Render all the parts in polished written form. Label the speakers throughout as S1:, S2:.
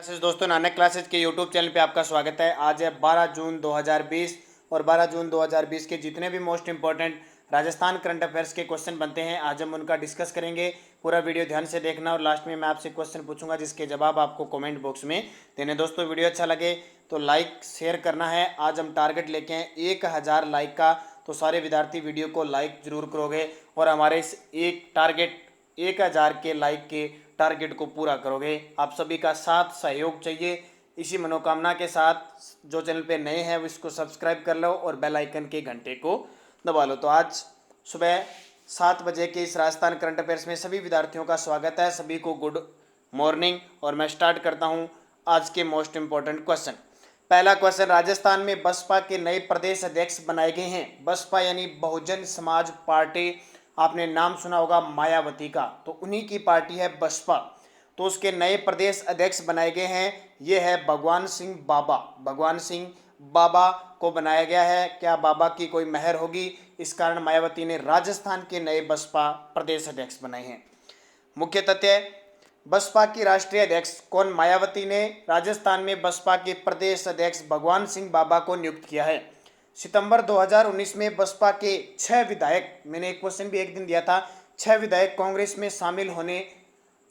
S1: Classes दोस्तों, Nanak classes के YouTube channel पे आपका स्वागत है। आज है 12 जून 2020 और 12 जून 2020 के जितने भी most important Rajasthan current affairs के क्वेश्चन बनते हैं आज हम उनका डिस्कस करेंगे। पूरा वीडियो ध्यान से देखना और लास्ट में मैं आपसे क्वेश्चन पूछूंगा जिसके जवाब आपको कमेंट बॉक्स में देने। दोस्तों वीडियो अच्छा लगे तो लाइक शेयर करना है। आज हम टारगेट लेके हैं 1000 लाइक का, तो सारे विद्यार्थी वीडियो को लाइक जरूर करोगे और हमारे इस एक टारगेट 1000 के लाइक के टारगेट को पूरा करोगे। आप सभी का साथ सहयोग चाहिए। इसी मनोकामना के साथ जो चैनल पे नए हैं वो इसको सब्सक्राइब कर लो और बेल आइकन के घंटे को दबा लो। तो आज सुबह 7 बजे के इस राजस्थान करंट अफेयर्स में सभी विद्यार्थियों का स्वागत है। सभी को गुड मॉर्निंग। और मैं स्टार्ट करता हूं आज के मोस्ट इंपॉर्टेंट क्वेश्चन। पहला क्वेश्चन, राजस्थान में बसपा के नए प्रदेश अध्यक्ष बनाए गए हैं। बसपा यानी बहुजन समाज पार्टी, आपने नाम सुना होगा मायावती का, तो उन्हीं की पार्टी है बसपा। तो उसके नए प्रदेश अध्यक्ष बनाए गए हैं, ये है भगवान सिंह बाबा। भगवान सिंह बाबा को बनाया गया है। क्या बाबा की कोई मेहर होगी, इस कारण मायावती ने राजस्थान के नए बसपा प्रदेश अध्यक्ष बनाए हैं। मुख्य तथ्य, बसपा की राष्ट्रीय अध्यक्ष कौन? मायावती ने राजस्थान में बसपा के प्रदेश अध्यक्ष भगवान सिंह बाबा को नियुक्त किया है। सितंबर 2019 में बसपा के 6 विधायक, मैंने एक क्वेश्चन भी एक दिन दिया था, 6 विधायक कांग्रेस में शामिल होने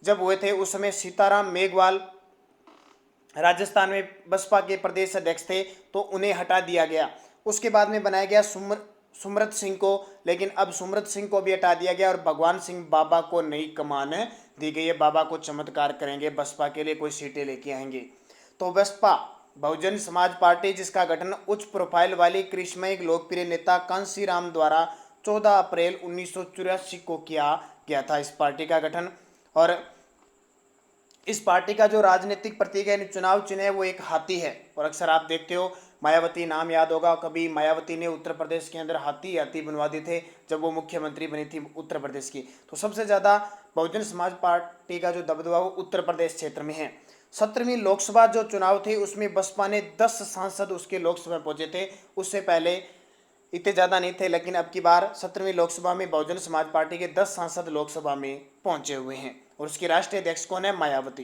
S1: जब हुए थे उस समय सीताराम मेघवाल राजस्थान में बसपा के प्रदेश अध्यक्ष थे, तो उन्हें हटा दिया गया। उसके बाद में बनाया गया सुमरत सिंह को, लेकिन अब सुमरत सिंह को भी हटा दिया गया और भगवान सिंह बाबा को नई कमान दी गई है। बाबा को चमत्कार करेंगे, बसपा के लिए कोई सीटें लेके आएंगे। तो बसपा बहुजन समाज पार्टी, जिसका गठन उच्च प्रोफाइल वाली कृष्णमय लोकप्रिय नेता कांशीराम द्वारा 14 अप्रैल 1984 को किया गया था, इस पार्टी का गठन। और इस पार्टी का जो राजनीतिक प्रतीक है, चुनाव चिन्ह है, वो एक हाथी है। और अक्सर आप देखते हो, मायावती नाम याद होगा, कभी मायावती ने उत्तर प्रदेश के अंदर हाथी बनवा दिए थे जब वो मुख्यमंत्री बनी थी उत्तर प्रदेश की। तो सबसे ज़्यादा बहुजन समाज पार्टी का जो दबदबा वो उत्तर प्रदेश क्षेत्र में है। 17वीं लोकसभा जो चुनाव थे उसमें बसपा ने 10 सांसद उसके लोकसभा में पहुंचे थे। उससे पहले इतने ज़्यादा नहीं थे, लेकिन अब की बार 17वीं लोकसभा में बहुजन समाज पार्टी के 10 सांसद लोकसभा में पहुंचे हुए हैं और उसकी राष्ट्रीय अध्यक्ष कौन है? मायावती।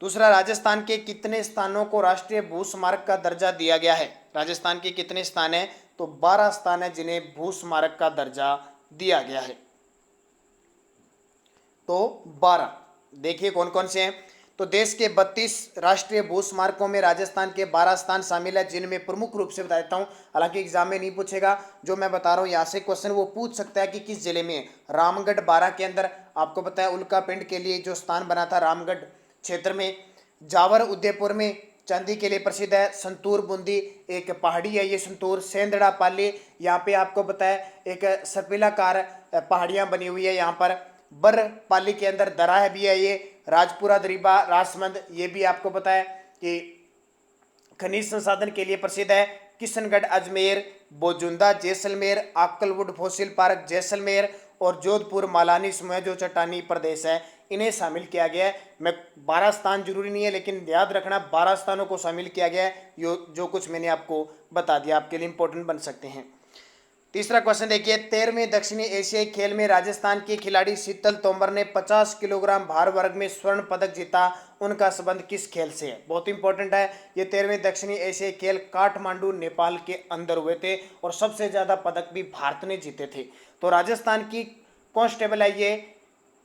S1: दूसरा, राजस्थान के कितने स्थानों को राष्ट्रीय भू स्मारक का दर्जा दिया गया है? राजस्थान के कितने स्थान हैं? तो 12 स्थान है जिन्हें भू स्मारक का दर्जा दिया गया है। तो 12 देखिए कौन कौन से हैं। तो देश के 32 राष्ट्रीय भू स्मारकों में राजस्थान के 12 स्थान शामिल है, जिनमें प्रमुख रूप से बता देता हूं, हालांकि एग्जाम में नहीं पूछेगा, जो मैं बता रहा हूं यहाँ से क्वेश्चन वो पूछ सकता है कि किस जिले में है। रामगढ़ 12 के अंदर, आपको पता है उल्का पिंड के लिए जो स्थान बना था रामगढ़ क्षेत्र में। जावर उदयपुर में चांदी के लिए प्रसिद्ध है। संतूर बूंदी एक पहाड़ी है, ये संतूर। सेंधड़ा पाली, यहाँ पे आपको पता है एक सर्पिलाकार पहाड़ियाँ बनी हुई है यहाँ पर। बर पाली के अंदर दराह भी है ये। राजपुरा दरीबा राजमंद, ये भी आपको पता है कि खनिज संसाधन के लिए प्रसिद्ध है। किशनगढ़ अजमेर, बोजुंदा जैसलमेर, आक्कलवुड फॉसिल पार्क जैसलमेर और जोधपुर मालानी समूह जो चट्टानी प्रदेश है, इन्हें शामिल किया गया है। मैं 12 स्थान जरूरी नहीं है, लेकिन याद रखना 12 स्थानों को शामिल किया गया है। जो कुछ मैंने आपको बता दिया आपके लिए इंपॉर्टेंट बन सकते हैं। तीसरा क्वेश्चन देखिए, 13वें दक्षिणी एशियाई खेल में राजस्थान की खिलाड़ी शीतल तोमर ने 50 किलोग्राम भार वर्ग में स्वर्ण पदक जीता, उनका संबंध किस खेल से है? बहुत इंपॉर्टेंट है। ये 13वें दक्षिणी एशियाई खेल काठमांडू नेपाल के अंदर हुए थे और सबसे ज्यादा पदक भी भारत ने जीते थे। तो राजस्थान की कांस्टेबल है, ये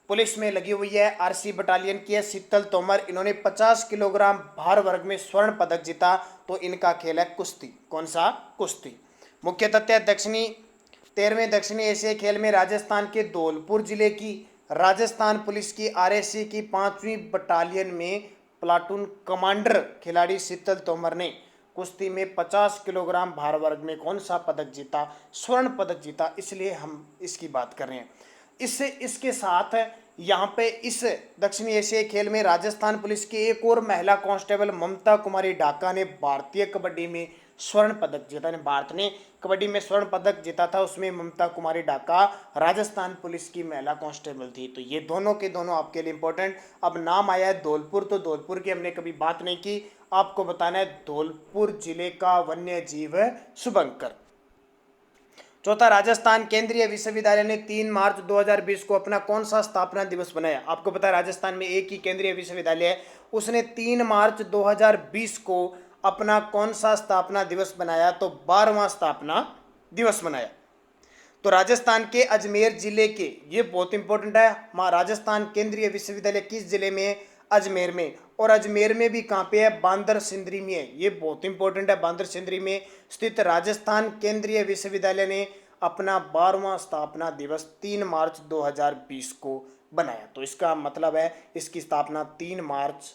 S1: पुलिस में लगी हुई है, आरसी बटालियन की है, शीतल तोमर। इन्होंने 50 किलोग्राम भार वर्ग में स्वर्ण पदक जीता। तो इनका खेल है कुश्ती। कौन सा? कुश्ती। मुख्य तथ्य, 13वें दक्षिणी एशियाई खेल में राजस्थान के धौलपुर जिले की राजस्थान पुलिस की आरएसी की 5वीं बटालियन में प्लाटून कमांडर खिलाड़ी शीतल तोमर ने कुश्ती में 50 किलोग्राम भार वर्ग में कौन सा पदक जीता? स्वर्ण पदक जीता, इसलिए हम इसकी बात कर रहे हैं। इसके साथ यहाँ पे इस दक्षिणी एशियाई खेल में राजस्थान पुलिस की एक और महिला कांस्टेबल ममता कुमारी डाका ने भारतीय कबड्डी में स्वर्ण पदक जीता। भारत ने कबड्डी में स्वर्ण पदक जीता था, उसमें ममता कुमारी डाका राजस्थान पुलिस की महिला कांस्टेबल थी। तो ये दोनों के दोनों आपके लिए इंपॉर्टेंट। अब नाम आया है धौलपुर, तो धौलपुर की हमने कभी बात नहीं की, आपको बताना है धौलपुर जिले का वन्य जीव है शुभंकर। चौथा, राजस्थान केंद्रीय विश्वविद्यालय ने 3 मार्च 2020 को अपना कौन सा स्थापना दिवस बनाया? आपको पता है राजस्थान में एक ही केंद्रीय विश्वविद्यालय है उसने 3 मार्च 2020 को अपना कौन सा स्थापना दिवस बनाया? तो 12वां स्थापना दिवस मनाया। तो राजस्थान के अजमेर जिले के, ये बहुत इंपॉर्टेंट है, राजस्थान केंद्रीय विश्वविद्यालय किस जिले में है? अजमेर में। और अजमेर में भी कहाँ पे है? बांदर सिंदरी में है। ये बहुत इंपॉर्टेंट है। बांदर सिंदरी में स्थित राजस्थान केंद्रीय विश्वविद्यालय ने अपना 12वां स्थापना दिवस 3 मार्च 2020 को बनाया। तो इसका मतलब है इसकी स्थापना 3 मार्च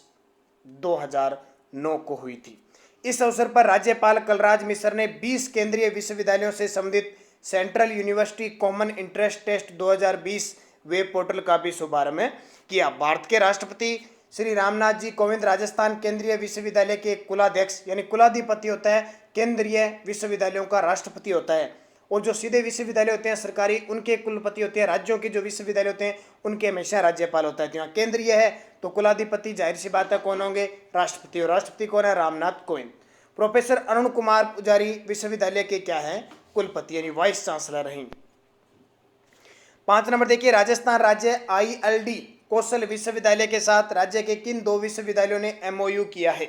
S1: 2009 को हुई थी। इस अवसर पर राज्यपाल कलराज मिश्र ने 20 केंद्रीय विश्वविद्यालयों से संबंधित central university common interest test 2020 web portal का भी शुभारंभ किया। भारत के राष्ट्रपति श्री रामनाथ जी कोविंद राजस्थान केंद्रीय विश्वविद्यालय के कुलाध्यक्ष यानी कुलाधिपति होता है। केंद्रीय विश्वविद्यालयों का राष्ट्रपति होता है। और जो सीधे विश्वविद्यालय होते हैं सरकारी, उनके कुलपति होते हैं। राज्यों के जो विश्वविद्यालय होते हैं उनके हमेशा राज्यपाल होता है। तो यहाँ केंद्रीय है तो कुलाधिपति जाहिर सी बात है कौन होंगे? राष्ट्रपति। और राष्ट्रपति कौन है? रामनाथ कोविंद। प्रोफेसर अरुण कुमार पुजारी विश्वविद्यालय के क्या है? कुलपति यानी वाइस चांसलर हैं। 5 नंबर देखिए, राजस्थान राज्य ILD कौशल विश्वविद्यालय के साथ राज्य के किन 2 विश्वविद्यालयों ने MOU किया है?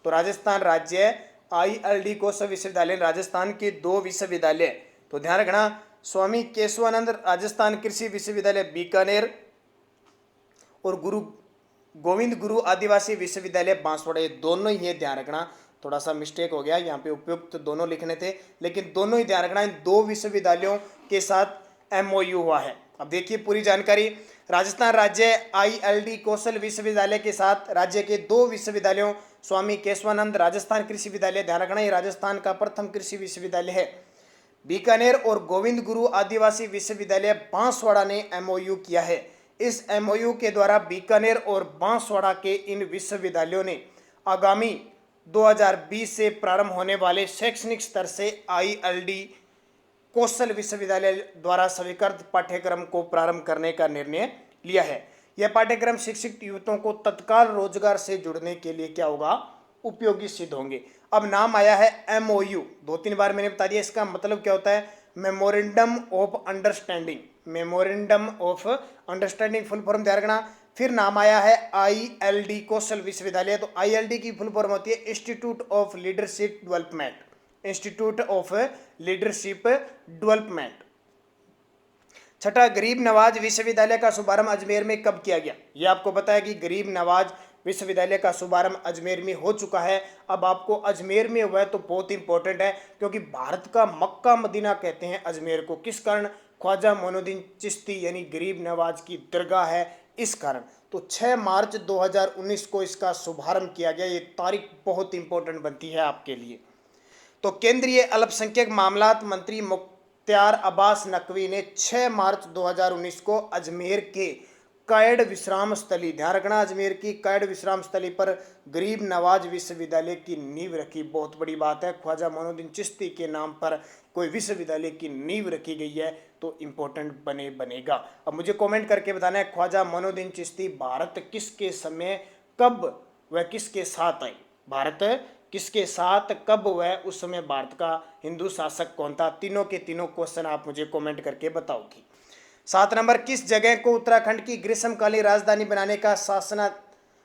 S1: तो राजस्थान राज्य ILD कौशल विश्वविद्यालय राजस्थान के 2 विश्वविद्यालय, तो ध्यान रखना, स्वामी केशवानंद राजस्थान कृषि विश्वविद्यालय बीकानेर और गुरु गोविंद गुरु आदिवासी विश्वविद्यालय बांसवाड़ा, ये दोनों ही है। ध्यान रखना, थोड़ा सा मिस्टेक हो गया, यहाँ पे उपयुक्त दोनों लिखने थे, लेकिन दोनों ही ध्यान रखना, इन 2 विश्वविद्यालयों के साथ MOU हुआ है। अब देखिए पूरी जानकारी। राजस्थान राज्य ILD कौशल विश्वविद्यालय के साथ राज्य के 2 विश्वविद्यालयों स्वामी केशवानंद राजस्थान कृषि विद्यालय, ध्यान रखना ये राजस्थान का प्रथम कृषि विश्वविद्यालय है, बीकानेर और गोविंद गुरु आदिवासी विश्वविद्यालय बांसवाड़ा ने MOU किया है। इस MOU के द्वारा बीकानेर और बांसवाड़ा के इन विश्वविद्यालयों ने आगामी 2020 से प्रारंभ होने वाले शैक्षणिक स्तर से ILD कौशल विश्वविद्यालय द्वारा स्वीकृत पाठ्यक्रम को प्रारंभ करने का निर्णय लिया है। यह पाठ्यक्रम शिक्षित युवकों को तत्काल रोजगार से जुड़ने के लिए क्या होगा? उपयोगी सिद्ध होंगे। अब नाम आया है MOU, 2-3 बार मैंने बता दिया। इसका मतलब क्या होता है? Memorandum of understanding. Memorandum of understanding full form ध्यान रखना। फिर नाम आया है ILD कौशल विश्वविद्यालय, तो ILD की फुल फॉर्म होती है institute of leadership development. Institute of leadership development. छठा, गरीब नवाज विश्वविद्यालय का शुभारंभ अजमेर में कब किया गया? यह आपको पता है कि गरीब नवाज विश्वविद्यालय का शुभारंभ अजमेर में हो चुका है। अब आपको अजमेर में हुआ है तो बहुत इंपॉर्टेंट है, क्योंकि भारत का मक्का मदीना कहते हैं अजमेर को। किस कारण? ख्वाजा मोइनुद्दीन चिश्ती यानी गरीब नवाज की दरगाह है, इस कारण। तो 6 मार्च 2019 को इसका शुभारंभ किया गया। ये तारीख बहुत इंपॉर्टेंट बनती है आपके लिए। तो केंद्रीय अल्पसंख्यक मामलात मंत्री मुख्तार अब्बास नकवी ने 6 मार्च 2019 को अजमेर के कैड विश्राम स्थली, ध्यान रखना, अजमेर की कैड विश्राम स्थली पर गरीब नवाज विश्वविद्यालय की नींव रखी। बहुत बड़ी बात है, ख्वाजा मोइनुद्दीन चिश्ती के नाम पर कोई विश्वविद्यालय की नींव रखी गई है, तो इम्पोर्टेंट बनेगा। अब मुझे कमेंट करके बताना है, ख्वाजा मोइनुद्दीन चिश्ती भारत किसके समय, कब वह किसके साथ आए? भारत किसके साथ, कब वह, उस समय भारत का हिंदू शासक कौन था? तीनों के तीनों क्वेश्चन आप मुझे कमेंट करके बताओगी। 7 नंबर, किस जगह को उत्तराखंड की ग्रीष्मकालीन राजधानी बनाने का शासन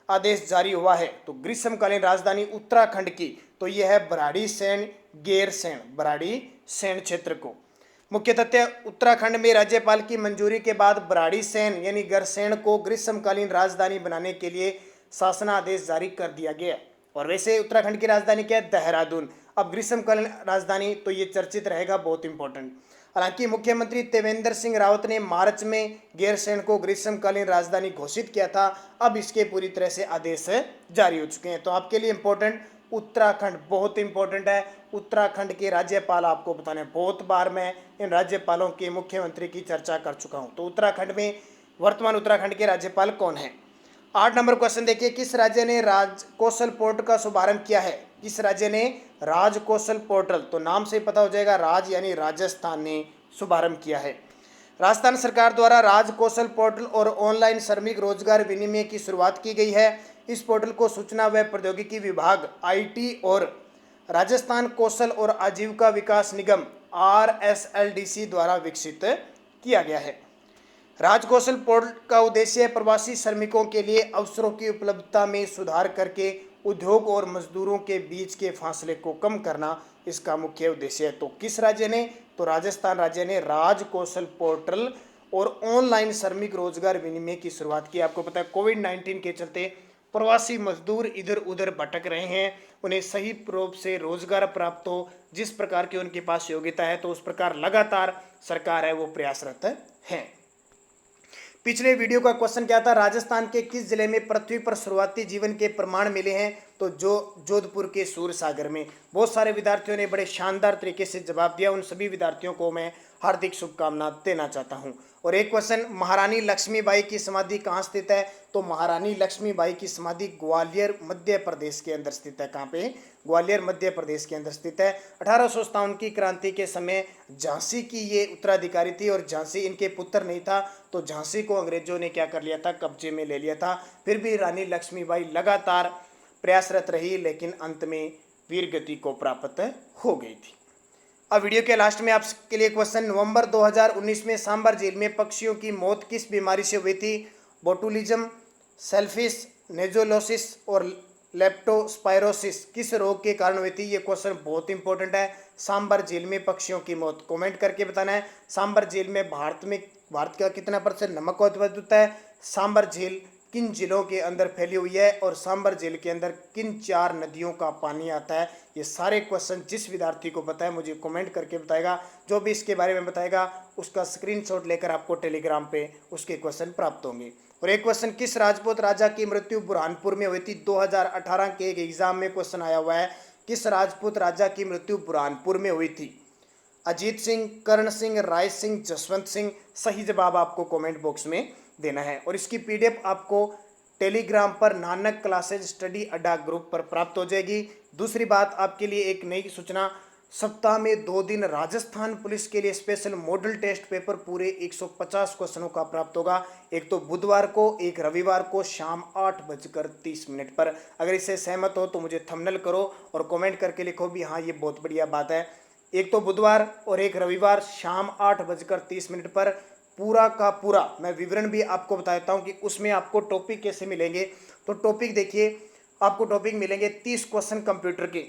S1: आदेश जारी हुआ है? तो ग्रीष्मकालीन राजधानी उत्तराखंड की, तो यह है भराड़ीसैंण गैरसैंण, भराड़ीसैंण क्षेत्र को। मुख्य तथ्य, उत्तराखंड में राज्यपाल की मंजूरी के बाद भराड़ीसैंण यानी गैरसैंण को ग्रीष्मकालीन राजधानी बनाने के लिए शासनादेश जारी कर दिया गया। और वैसे उत्तराखंड की राजधानी क्या है? देहरादून। अब ग्रीष्मकालीन राजधानी, तो ये चर्चित रहेगा, बहुत इंपॉर्टेंट। हालांकि मुख्यमंत्री त्रिवेंद्र सिंह रावत ने मार्च में गैरसैंण को ग्रीष्मकालीन राजधानी घोषित किया था। अब इसके पूरी तरह से आदेश जारी हो चुके हैं। तो आपके लिए इंपॉर्टेंट उत्तराखंड बहुत इंपॉर्टेंट है। उत्तराखंड के राज्यपाल आपको बताने, बहुत बार मैं इन राज्यपालों के, मुख्यमंत्री की चर्चा कर चुका हूँ। तो उत्तराखंड में वर्तमान उत्तराखंड के राज्यपाल कौन है? 8 नंबर क्वेश्चन देखिए, किस राज्य ने राज कौशल पोर्टल का शुभारंभ किया है? किस राज्य ने राज कौशल पोर्टल, तो नाम से पता हो जाएगा, राज यानी राजस्थान ने शुभारंभ किया है। राजस्थान सरकार द्वारा राज कौशल पोर्टल और ऑनलाइन श्रमिक रोजगार विनिमय की शुरुआत की गई है। इस पोर्टल को सूचना व प्रौद्योगिकी विभाग IT और राजस्थान कौशल और आजीविका विकास निगम RSLDC द्वारा विकसित किया गया है। राजकौशल पोर्टल का उद्देश्य प्रवासी श्रमिकों के लिए अवसरों की उपलब्धता में सुधार करके उद्योग और मजदूरों के बीच के फासले को कम करना इसका मुख्य उद्देश्य है। तो किस राज्य ने? तो राजस्थान राज्य ने राजकौशल पोर्टल और ऑनलाइन श्रमिक रोजगार विनिमय की शुरुआत की। आपको पता है कोविड-19 के चलते प्रवासी मजदूर इधर उधर भटक रहे हैं, उन्हें सही रूप से रोजगार प्राप्त हो, जिस प्रकार की उनके पास योग्यता है, तो उस प्रकार लगातार सरकार है वो प्रयासरत है। पिछले वीडियो का क्वेश्चन क्या था? राजस्थान के किस जिले में पृथ्वी पर शुरुआती जीवन के प्रमाण मिले हैं? तो जोधपुर के सूरसागर में। बहुत सारे विद्यार्थियों ने बड़े शानदार तरीके से जवाब दिया। उन सभी विद्यार्थियों को मैं हार्दिक शुभकामना देना चाहता हूं। और एक क्वेश्चन, महारानी लक्ष्मीबाई की समाधि कहाँ स्थित है? तो महारानी लक्ष्मीबाई की समाधि ग्वालियर मध्य प्रदेश के अंदर स्थित है। कहाँ पे? ग्वालियर मध्य प्रदेश के अंदर स्थित है। 1857 की क्रांति के समय झांसी की ये उत्तराधिकारी थी और झांसी इनके पुत्र नहीं था, तो झांसी को अंग्रेजों ने क्या कर लिया था? कब्जे में ले लिया था। फिर भी रानी लक्ष्मीबाई लगातार प्रयासरत रही, लेकिन अंत में वीर गति को प्राप्त हो गई थी। अब वीडियो के लास्ट में आपके लिए क्वेश्चन, नवंबर 2019 में सांबर झील में पक्षियों की मौत किस बीमारी से हुई थी? बोटुलिज्म, सेल्फिश, नेजोलोसिस और लेप्टोस्पायरोसिस किस रोग के कारण हुई थी? ये क्वेश्चन बहुत इंपॉर्टेंट है। सांबर झील में पक्षियों की मौत, कमेंट करके बताना है। सांबर झील में भारत का कितना % नमक का उत्पादन होता है? सांबर झील किन जिलों के अंदर फैली हुई है और सांबर झील के अंदर किन 4 नदियों का पानी आता है? ये सारे क्वेश्चन जिस विद्यार्थी को पता है मुझे कमेंट करके बताएगा। जो भी इसके बारे में बताएगा उसका स्क्रीनशॉट लेकर आपको टेलीग्राम पे उसके क्वेश्चन प्राप्त होंगे। और एक क्वेश्चन, किस राजपूत राजा की मृत्यु बुरहानपुर में हुई थी? 2018 के एक एग्जाम में क्वेश्चन आया हुआ है, किस राजपूत राजा की मृत्यु बुरहानपुर में हुई थी? अजीत सिंह, कर्ण सिंह, राय सिंह, जसवंत सिंह? सही जवाब आपको कमेंट बॉक्स में देना है। और इसकी PDF आपको टेलीग्राम पर नानक क्लासेज स्टडी अड्डा ग्रुप पर प्राप्त हो जाएगी। दूसरी बात, आपके लिए एक नई सूचना, सप्ताह में 2 दिन राजस्थान पुलिस के लिए स्पेशल मॉडल टेस्ट पेपर पूरे 150 क्वेश्चनों का प्राप्त होगा। एक तो बुधवार को, एक रविवार को शाम 8:30 पर। अगर इससे सहमत हो तो मुझे थंबनेल करो और कमेंट करके लिखो भी हाँ ये बहुत बढ़िया बात है। एक तो बुधवार और एक रविवार शाम 8:30 पर पूरा का पूरा मैं विवरण भी आपको बताता हूं कि उसमें आपको टॉपिक कैसे मिलेंगे। तो टॉपिक देखिए, आपको टॉपिक मिलेंगे 30 क्वेश्चन कंप्यूटर के,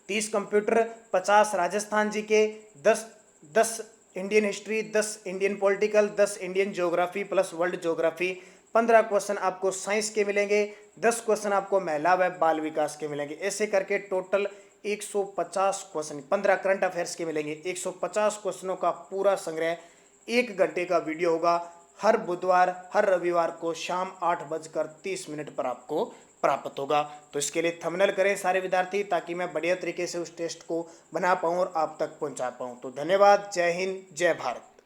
S1: 30 कंप्यूटर, 50 राजस्थान जी के, 10 Indian history, 10 Indian political, 10 Indian geography plus world geography, 15 question आपको साइंस के मिलेंगे, 10 क्वेश्चन आपको महिला व बाल विकास के मिलेंगे। ऐसे करके टोटल 150 क्वेश्चन, 15 करंट अफेयर्स के मिलेंगे। 150 क्वेश्चनों का पूरा संग्रह 1 घंटे का वीडियो होगा। हर बुधवार, हर रविवार को शाम 8:30 पर आपको प्राप्त होगा। तो इसके लिए थंबनेल करें सारे विद्यार्थी, ताकि मैं बढ़िया तरीके से उस टेस्ट को बना पाऊँ और आप तक पहुँचा पाऊँ। तो धन्यवाद। जय हिंद, जय भारत।